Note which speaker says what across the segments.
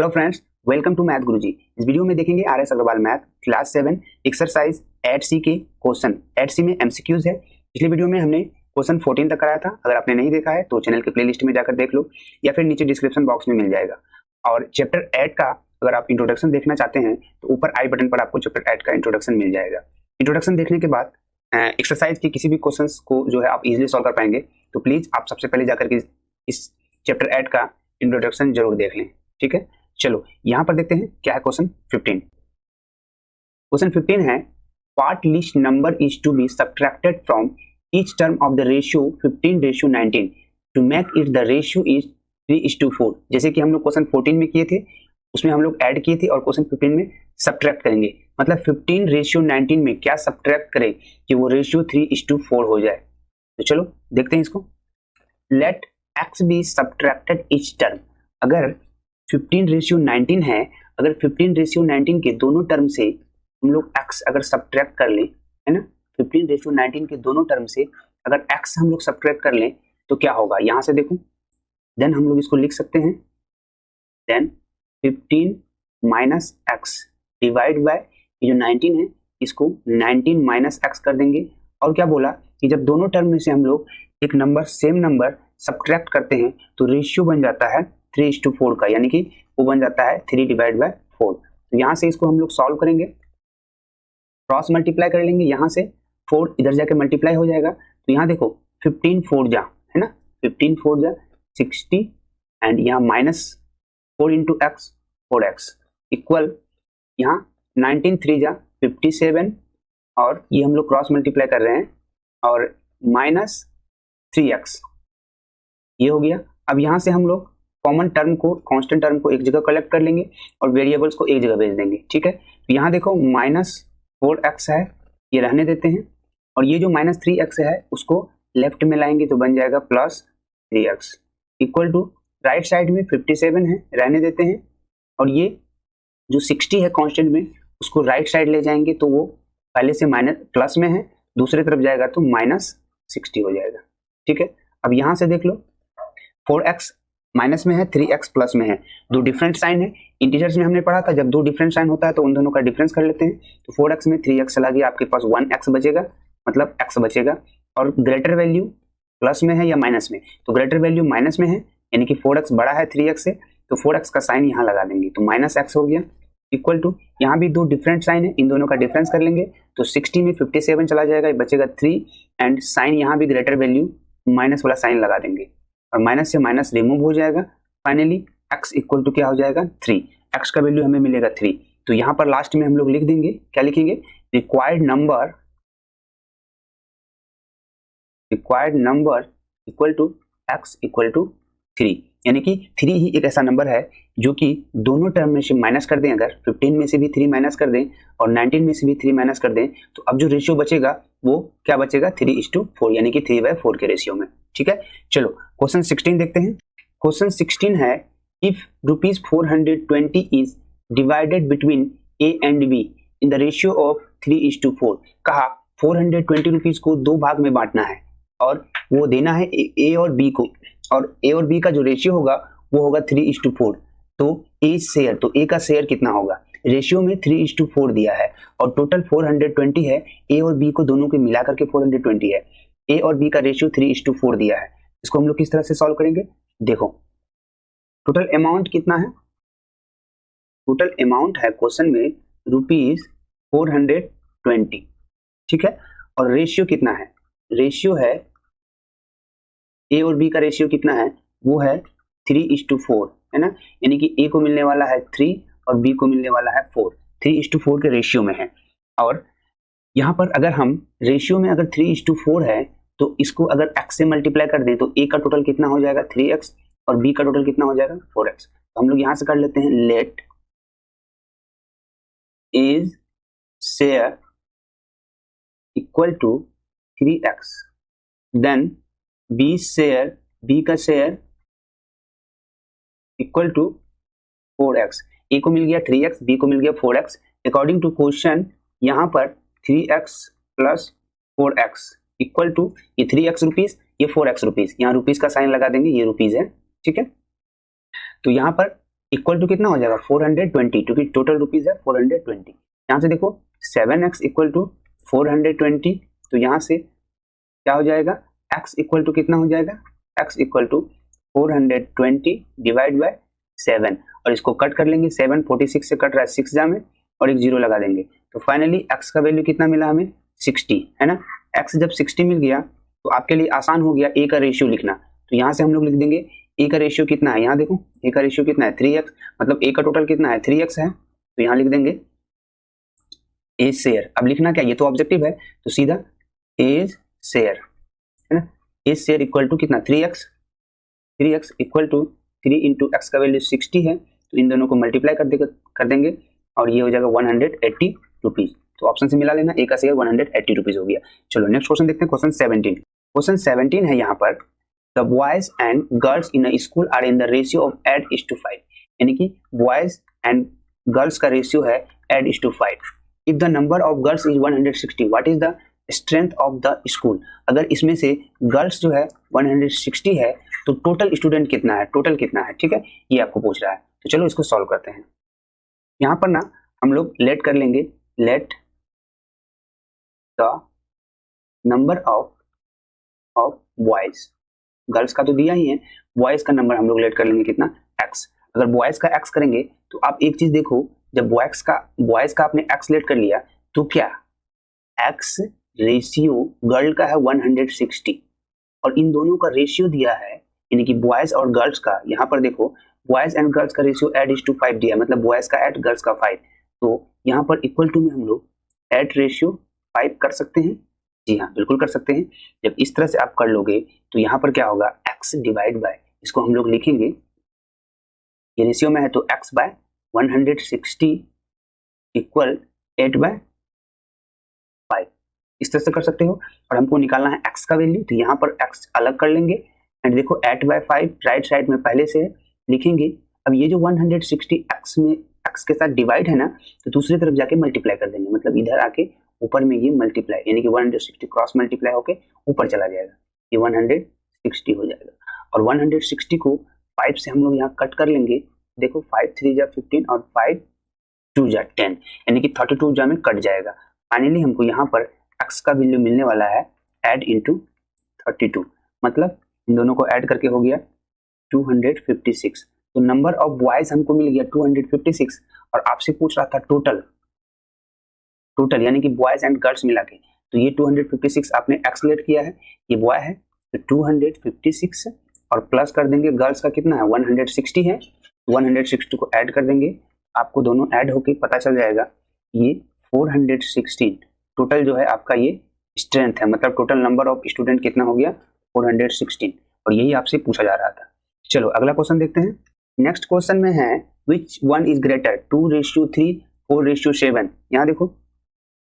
Speaker 1: Hello friends, welcome to math Guruji. इस video में देखेंगे R S. Agarwal math class 7 exercise 8C के क्वेश्चन। 8C में एमसीक्यूज है। पिछले वीडियो में हमने क्वेश्चन 14 तक कराया था। अगर आपने नहीं देखा है तो चैनल के प्लेलिस्ट में जाकर देख लो या फिर नीचे डिस्क्रिप्शन बॉक्स में मिल जाएगा। और चैप्टर 8 का अगर आप इंट्रोडक्शन देखना चाहते हैं तो ऊपर आई बटन पर आपको चैप्टर 8 का इंट्रोडक्शन मिल जाएगा। इंट्रोडक्शन देखने के बाद एक्सरसाइज के किसी भी क्वेश्चन को जो है आप इजिली सॉल्व कर पाएंगे। तो प्लीज आप सबसे पहले जाकर के इस चैप्टर 8 का इंट्रोडक्शन जरूर देख लें, ठीक है। चलो यहाँ पर देखते हैं क्या है क्वेश्चन 15। क्वेश्चन 15 है, what least number is to be subtracted from each term of the ratio 15:19 to make it the ratio is 3:4। जैसे कि हम लोग क्वेश्चन 14 में किए थे, उसमें हम लोग ऐड किए थे और क्वेश्चन 15 में सब्ट्रैक्ट करेंगे। मतलब 15:19 में क्या सब्ट्रैक्ट करें कि वो रेशियो 3:4 हो जाए। तो चलो देखते हैं इसको। Let x be subtracted each term. अगर 15:19 है, अगर 15:19 के दोनों टर्म से हम लोग x अगर सब्ट्रैक्ट कर लें, है ना, 15:19 के दोनों टर्म से अगर x हम लोग सब्ट्रैक्ट कर लें तो क्या होगा, यहां से देखो। देन हम लोग इसको लिख सकते हैं, then 15 minus x divide by ये जो 19 है इसको 19 माइनस x कर देंगे। और क्या बोला कि जब दोनों टर्म में से हम लोग एक नंबर सेम नंबर सब्ट्रैक्ट करते हैं तो रेशियो बन जाता है 3:4 का, यानी कि वो बन जाता है 3/4। तो यहाँ से इसको हम लोग सॉल्व करेंगे, क्रॉस मल्टीप्लाई कर लेंगे, यहाँ से 4 इधर जाके मल्टीप्लाई हो जाएगा। तो यहाँ देखो 15 4 जा, है ना, 15 4 जा 60 एंड यहाँ minus 4 into x 4x equal यहाँ 19 3 जा 57 और ये हम लोग क्रॉस मल्टीप्लाई कर रहे हैं और माइनस 3x ये हो गया। अब यहाँ से हम लोग कॉमन टर्म को, कांस्टेंट टर्म को एक जगह कलेक्ट कर लेंगे और वेरिएबल्स को एक जगह भेज देंगे, ठीक है। तो यहाँ देखो माइनस 4x है, ये रहने देते हैं, और ये जो माइनस 3x है उसको लेफ्ट में लाएंगे तो बन जाएगा plus 3x equal to right side में 57 है, रहने देते हैं, और ये जो 60 है कांस्टेंट में उसको राइट साइड ले जाएंगे तो वो पहले से माइनस प्लस में है, दूसरी तरफ जाएगा तो माइनस 60 हो जाएगा, ठीक है। अब यहाँ से देख लो 4x माइनस में है, 3x प्लस में है, दो डिफरेंट साइन है। इंटीजर्स में हमने पढ़ा था जब दो डिफरेंट साइन होता है तो उन दोनों का डिफरेंस कर लेते हैं। तो 4x में 3x चला गया, आपके पास 1x बचेगा, मतलब x बचेगा। और ग्रेटर वैल्यू प्लस में है या माइनस में, तो ग्रेटर वैल्यू माइनस में है, यानी कि 4x बड़ा है 3x से, तो 4x का साइन यहाँ लगा देंगे तो माइनस x हो गया इक्वल टू, यहाँ भी दो डिफरेंट साइन है, इन दोनों का डिफरेंस कर लेंगे तो 60 में 57 चला जाएगा, बचेगा 3 एंड साइन यहाँ भी ग्रेटर वैल्यू माइनस वाला साइन लगा देंगे और माइनस से माइनस रिमूव हो जाएगा। फाइनली x इक्वल टू क्या हो जाएगा 3, x का वैल्यू हमें मिलेगा 3। तो यहाँ पर लास्ट में हम लोग लिख देंगे, क्या लिखेंगे, required number equal to x equal to 3, यानी कि 3 ही एक ऐसा नंबर है जो कि दोनों टर्म में से माइनस कर दें, अगर 15 में से भी 3 माइनस कर दें और 19 में से भी 3 माइनस कर दें तो अब जो रेशियो बचेगा वो क्या बचेगा 3:4, यानी कि 3/4 के रेशियो में, ठीक है। चलो क्वेश्चन 16 देखते हैं। क्वेश्चन 16 है, if ₹420 is divided between A and be in the ratio of 3:4। कहा 420 रुपीज को दो भाग में बांटना है और वो देना है ए और बी को, और ए और बी का जो रेशियो होगा वो होगा 3:4। तो ए शेयर, तो ए का शेयर कितना होगा, रेशियो में 3:4 दिया है और टोटल 420 है, ए और बी को दोनों के मिला करके 420 है, ए और बी का रेशियो 3:4 दिया है। इसको हम लोग किस तरह से सॉल्व करेंगे, देखो टोटल अमाउंट कितना है, टोटल अमाउंट है क्वेश्चन में ₹420, ठीक है। और रेशियो कितना है, रेशियो है ए और बी का रेशियो कितना है, वो है 3:4, है ना, यानी कि ए को मिलने वाला है 3 और बी को मिलने वाला है 4, 3:4 के रेशियो में है। और यहाँ पर अगर हम रेशियो में अगर 3:4 है तो इसको अगर x से मल्टीप्लाई कर दें तो a का टोटल कितना हो जाएगा 3x और b का टोटल कितना हो जाएगा 4x। तो हम लोग यहाँ से कर लेते हैं, let is share equal to 3x, then b share, b का share equal to 4x। a को मिल गया 3x, b को मिल गया 4x। अकॉर्डिंग टू क्वेश्चन यहाँ पर 3x plus 4x equal to, ये 3x रुपीज, ये 4x रुपीज, यहाँ रुपीज का साइन लगा देंगे, ये रुपीज है, ठीक है। तो यहाँ पर इक्वल टू कितना हो जाएगा 420, क्योंकि टोटल रुपीज है 420। यहाँ से देखो 7x इक्वल टू 420, तो यहाँ से क्या हो जाएगा x इक्वल टू कितना हो जाएगा, x equal to 420 divide by 7, और इसको कट कर लेंगे, 7 46 से कट रहा है 6 जा में, और एक जीरो लगा देंगे, तो फाइनली x का वैल्यू कितना मिला हमें 60, है ना। x जब 60 मिल गया तो आपके लिए आसान हो गया a का रेशियो लिखना, तो यहाँ से हम लोग लिख देंगे a का रेशियो कितना है, यहाँ देखो a का रेशियो कितना है 3x, मतलब a का टोटल कितना है 3x है, तो यहाँ लिख देंगे a शेयर। अब लिखना क्या, ये तो ऑब्जेक्टिव है, तो सीधा a शेयर, है ना, a शेयर इक्वल टू कितना 3x equal to 3 into x का वैल्यू 60 है, तो इन दोनों को मल्टीप्लाई कर देंगे और ये हो जाएगा 180 रुपीज। तो ऑप्शन से मिला लेना, a का शेयर 180 रुपीज हो गया। चलो नेक्स्ट क्वेश्चन देखते हैं, क्वेश्चन 17। क्वेश्चन 17 है यहाँ पर, the boys and girls in a school are in the ratio of 8:5, यानी कि बॉयज एंड गर्ल्स का रेशियो है 8:5। If the number of girls is 160, what is the strength of the school. अगर इसमें से गर्ल्स जो है 160 है तो टोटल स्टूडेंट कितना है, टोटल कितना है, ठीक है, ये आपको पूछ रहा है। तो चलो इसको सॉल्व करते हैं। यहाँ पर ना हम लोग लेट कर लेंगे, let the number of boys, girls का तो दिया ही है, बॉयज का नंबर हम लोग लेट कर लेंगे कितना x। अगर बॉयज का x करेंगे तो आप एक चीज देखो, जब बॉयज का आपने x लेट कर लिया तो क्या x रेशियो गर्ल का है 160, और इन दोनों का रेशियो दिया है, यानी कि बॉयज और गर्ल्स का, यहाँ पर देखो बॉयज एंड गर्ल्स का रेशियो 8:5 दिया है, मतलब बॉयज का 8 गर्ल्स का 5, तो यहाँ पर इक्वल टू में हम लोग 8:5 कर सकते हैं। जी हाँ, बिल्कुल कर सकते हैं। जब इस तरह से आप कर लोगे तो यहाँ पर क्या होगा x डिवाइड बाय, इसको हम लोग लिखेंगे, ये रेशियो में है तो x बाय 160 इक्वल 8/5, इस तरह से कर सकते हो। और हमको निकालना है x का वैल्यू, तो यहाँ पर x अलग कर लेंगे, एंड देखो 8/5 राइट साइड में पहले से लिखेंगे। अब ये जो 160 x में x के साथ डिवाइड है ना, तो दूसरी तरफ जाके मल्टीप्लाई कर देंगे, मतलब इधर आके ऊपर में ये मल्टीप्लाई, यानी कि 160 क्रॉस मल्टीप्लाई होके ऊपर चला जाएगा, ये 160 हो जाएगा। और 160 को 5 से हम लोग यहाँ कट कर लेंगे, देखो 5 3 जा 15 और 5 2 जा 10, यानी कि 32 जा में कट जाएगा। फाइनली हमको यहाँ पर x का वैल्यू मिलने वाला है 8 इंटू 32, मतलब इन दोनों को ऐड करके हो गया 256। तो नंबर ऑफ बॉयज हमको मिल गया 256, और आपसे पूछ रहा था टोटल यानी कि बॉयज एंड गर्ल्स मिला के, तो ये 256 आपने एक्स लेट किया है, ये बॉय है तो 256, और प्लस कर देंगे गर्ल्स का कितना है 160 है, 160 को ऐड कर देंगे, आपको दोनों ऐड होके पता चल जाएगा ये 416 टोटल जो है आपका ये स्ट्रेंथ है, मतलब टोटल नंबर ऑफ स्टूडेंट कितना हो गया 416, और यही आपसे पूछा जा रहा था। चलो अगला क्वेश्चन देखते हैं। नेक्स्ट क्वेश्चन में है विच वन इज ग्रेटर 2:3 4:7। यहाँ देखो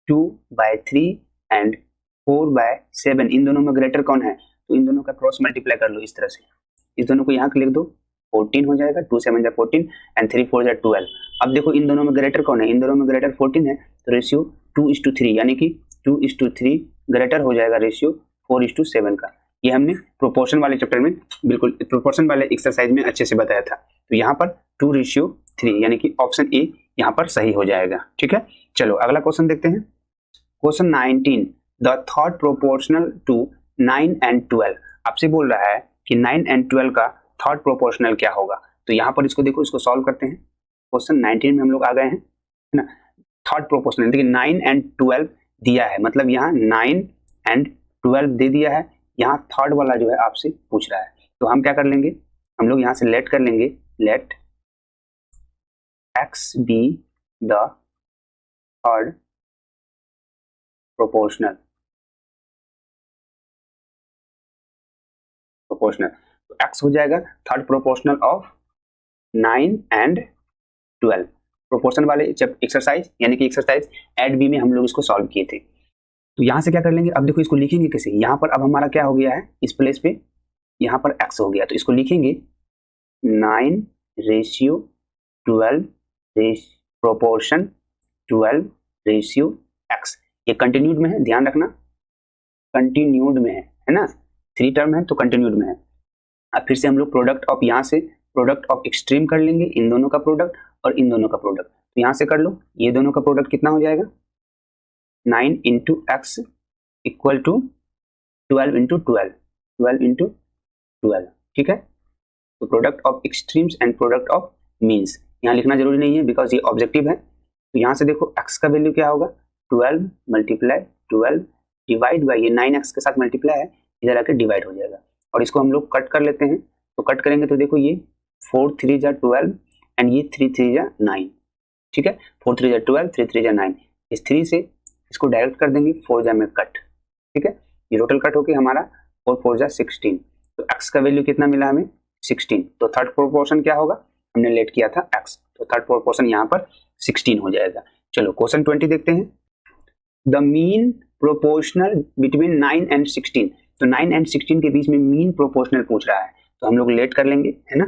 Speaker 1: 2/3 एंड 4/7, इन दोनों में ग्रेटर कौन है, तो इन दोनों का क्रॉस मल्टीप्लाई कर लो इस तरह से, इस दोनों को यहाँ लिख दो 14 हो जाएगा, 2 7 जा 14 एंड 3 4 जा 12। अब देखो इन दोनों में ग्रेटर कौन है, इन दोनों में ग्रेटर 14 है, तो रेशियो 2:3, यानी कि 2:3 ग्रेटर हो जाएगा रेशियो 4:7 का। ये हमने प्रोपोर्शन वाले चैप्टर में, बिल्कुल प्रोपोर्शन वाले एक्सरसाइज में अच्छे से बताया था। तो यहाँ पर 2:3, यानी कि ऑप्शन ए यहाँ पर सही हो जाएगा। ठीक है, चलो अगला क्वेश्चन देखते हैं। Question 19, the third proportional to 9 and 12। आपसे बोल रहा है कि 9 एंड 12 का थर्ड प्रोपोर्शनल क्या होगा। तो यहाँ पर इसको देखो, इसको सॉल्व करते हैं। क्वेश्चन 19 में हम लोग आ गए हैं, है ना। थर्ड प्रोपोर्शनल देखिए 9 एंड 12 दिया है, मतलब यहाँ 9 एंड 12 दे दिया है, यहाँ थर्ड वाला जो है आपसे पूछ रहा है। तो हम क्या कर लेंगे, हम लोग यहाँ से लेट कर लेंगे, let x be the third proportional. तो x हो जाएगा third proportional of 9 and 12। Proportion वाले एक्सरसाइज, यानी कि एक्सरसाइज एड बी में हम लोग इसको सॉल्व किए थे। तो यहाँ से क्या कर लेंगे, अब देखो इसको लिखेंगे कैसे। यहाँ पर अब हमारा क्या हो गया है, इस प्लेस पे यहाँ पर x हो गया, तो इसको लिखेंगे 9:12 प्रोपोर्शन 12:x। ये कंटिन्यूड में है, ध्यान रखना कंटिन्यूड में है ना, 3 टर्म है तो कंटिन्यूड में है। अब फिर से हम लोग प्रोडक्ट ऑफ यहाँ से प्रोडक्ट ऑफ एक्सट्रीम कर लेंगे, इन दोनों का प्रोडक्ट और इन दोनों का प्रोडक्ट। तो यहाँ से कर लो, ये दोनों का प्रोडक्ट कितना हो जाएगा 9 into x equal to 12 into 12, 12 into 12, ठीक है। तो product of extremes and product of means यहाँ लिखना जरूरी नहीं है बिकॉज ये ऑब्जेक्टिव है। तो यहाँ से देखो x का वैल्यू क्या होगा 12 मल्टीप्लाई 12 डिवाइड बाई ये 9x के साथ मल्टीप्लाई है, इधर आके डिवाइड हो जाएगा। और इसको हम लोग कट कर लेते हैं, तो कट करेंगे तो देखो ये 4 3 जा 12 एंड ये 3 3 जा 9, ठीक है। 4 3 जा 12, 3 3 जा 9, इस 3 से इसको डायरेक्ट कर देंगे, 4 जा में कट, ठीक है। ये टोटल कट होके हमारा 4 4 जा 16। तो x का वैल्यू कितना मिला हमें 16। तो थर्ड प्रोपोर्शन क्या होगा, हमने लेट किया था x, तो थर्ड प्रोपोर्शन यहाँ पर 16 हो जाएगा। चलो क्वेश्चन 20 देखते हैं। The mean proportional between 9 and 16। तो 9 एंड 16 के बीच में मीन प्रोपोर्शनल पूछ रहा है, तो हम लोग लेट कर लेंगे, है ना।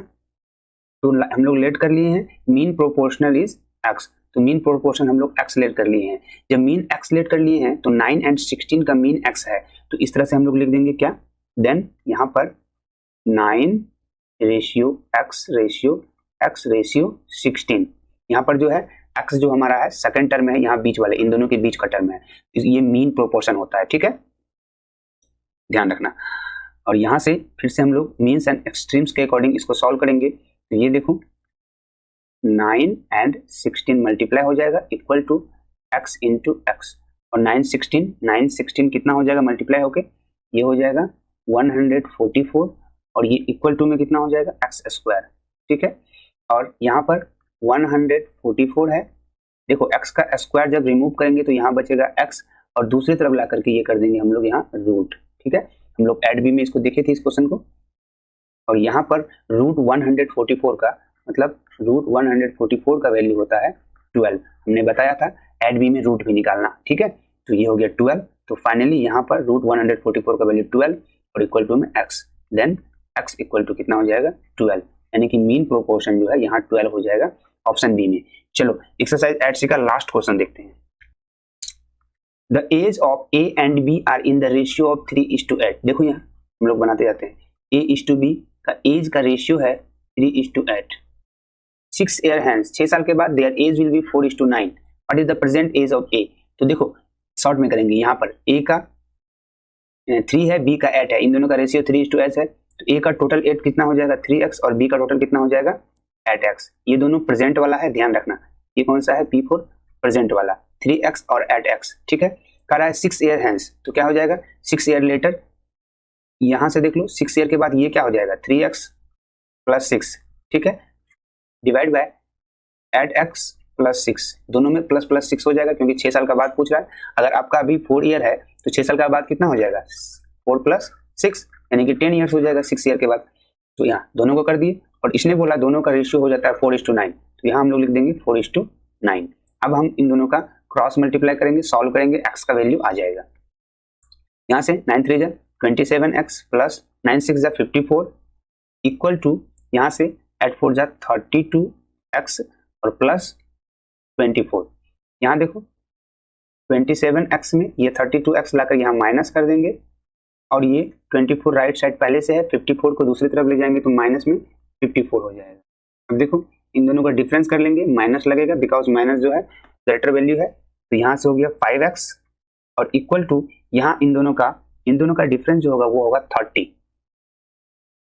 Speaker 1: तो हम लोग लेट कर लिए हैं, मीन प्रोपोर्शनल इज x, तो मीन प्रोपोर्शन हम लोग x लेट कर लिए हैं। जब मीन x लेट कर लिए हैं तो 9 एंड 16 का मीन x है, तो इस तरह से हम लोग लिख देंगे क्या, देन यहाँ पर 9 रेशियो x रेशियो 16। यहाँ पर जो है x जो हमारा है सेकंड टर्म है, यहाँ बीच वाले इन दोनों के बीच का टर्म है, ये मीन प्रोपोर्शन होता है, ठीक है, ध्यान रखना। और यहाँ से फिर से हम लोग मीन्स एंड एक्सट्रीम्स के अकॉर्डिंग इसको सॉल्व करेंगे। तो ये देखो 9 एंड 16 मल्टीप्लाई हो जाएगा equal to x into x, और 9 16 कितना हो जाएगा मल्टीप्लाई होके, ये हो जाएगा 144, और ये इक्वल टू में कितना हो जाएगा x स्क्वायर, ठीक है। और यहाँ पर 144 है, देखो x का स्क्वायर जब रिमूव करेंगे तो यहाँ बचेगा x, और दूसरी तरफ ला करके ये कर देंगे हम लोग यहाँ रूट, ठीक है। हम लोग एड बी में इसको देखे थे इस क्वेश्चन को, और यहाँ पर रूट 144 का मतलब रूट 144 का वैल्यू होता है 12, हमने बताया था एड बी में रूट भी निकालना, ठीक है। तो ये हो गया 12, तो फाइनली यहाँ पर रूट 144 का वैल्यू 12 और इक्वल टू में x, then x equal to कितना हो जाएगा 12, यानी कि मीन प्रोपोर्शन जो है यहाँ 12 हो जाएगा ऑप्शन बी में। चलो एक्सरसाइज 8C का लास्ट क्वेश्चन देखते हैं। The age of a and b are in the ratio of 3:8। देखो यहाँ हम लोग बनाते जाते हैं, a:b का एज का रेशियो है 3:8। 6 ईयर हैंड्स, 6 साल के बाद their age will be 4:9। What is the present age of a। तो देखो शॉर्ट में करेंगे, यहाँ पर a का 3 है, b का 8 है, इन दोनों का रेशियो 3:8 है, तो a का टोटल 8 कितना हो जाएगा 3x, और b का टोटल कितना हो जाएगा 8x। ये दोनों प्रेजेंट वाला है, ध्यान रखना, ये कौन सा है P4 प्रेजेंट वाला, 3x और 8x, ठीक है। कह रहा है 6 ईयर हैंस, तो क्या हो जाएगा 6 ईयर लेटर, यहां से देख लो 6 ईयर के बाद ये क्या हो जाएगा 3x प्लस 6, ठीक है, डिवाइड बाय 8x प्लस 6, दोनों में प्लस प्लस 6 हो जाएगा क्योंकि 6 साल का बाद पूछ रहा है। अगर आपका अभी 4 ईयर है तो 6 साल का बाद कितना हो जाएगा 4 प्लस 6, यानी कि 10 ईयर्स हो जाएगा 6 ईयर के बाद। तो यहाँ दोनों को कर दिए, और इसने बोला दोनों का रेशियो हो जाता है 4:9, तो यहाँ हम लोग लिख देंगे 4:9। अब हम इन दोनों का क्रॉस मल्टीप्लाई करेंगे, सॉल्व करेंगे, x का वैल्यू आ जाएगा। यहाँ से 9 3 जा 27x प्लस 9 6 जा 54 इक्वल टू यहाँ से 8 4 जा 32x और प्लस 24। यहाँ देखो 27x में ये 32x लाकर यहाँ माइनस कर देंगे, और ये 24 राइट साइड पहले से है, 54 को दूसरी तरफ ले जाएंगे तो माइनस में 54 हो जाएगा। अब देखो इन दोनों का डिफरेंस कर लेंगे, माइनस लगेगा बिकॉज माइनस जो है ग्रेटर वैल्यू है, तो यहाँ से हो गया 5x और इक्वल टू यहाँ इन दोनों का डिफरेंस जो होगा वो होगा 30,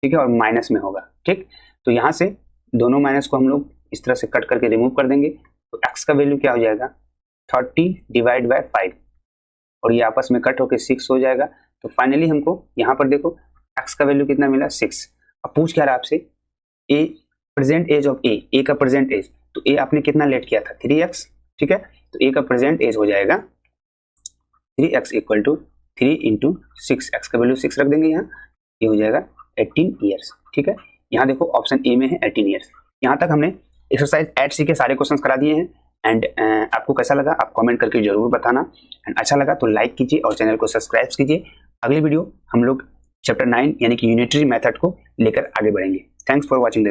Speaker 1: ठीक है, और माइनस में होगा, ठीक। तो यहाँ से दोनों माइनस को हम लोग इस तरह से कट करके रिमूव कर देंगे, तो x का वैल्यू क्या हो जाएगा 30 डिवाइड बाय 5, और ये आपस में कट होके 6 हो जाएगा। तो फाइनली हमको यहाँ पर देखो x का वैल्यू कितना मिला 6। अब पूछ क्या रहा है आपसे a present age of a का प्रेजेंट एज, तो a आपने कितना लेट किया था 3x, ठीक है, तो a का प्रेजेंट एज हो जाएगा 3x equal to 3 into 6, x का वैल्यू 6 रख देंगे यहाँ, ये हो जाएगा 18 ईयर्स, ठीक है। यहाँ देखो ऑप्शन ए में है 18 ईयर्स। यहाँ तक हमने एक्सरसाइज 8C के सारे क्वेश्चंस करा दिए हैं। एंड आपको कैसा लगा आप कमेंट करके जरूर बताना, एंड अच्छा लगा तो लाइक कीजिए और चैनल को सब्सक्राइब कीजिए। अगली वीडियो हम लोग चैप्टर 9 यानी कि यूनिटरी मेथड को लेकर आगे बढ़ेंगे। Thanks for watching.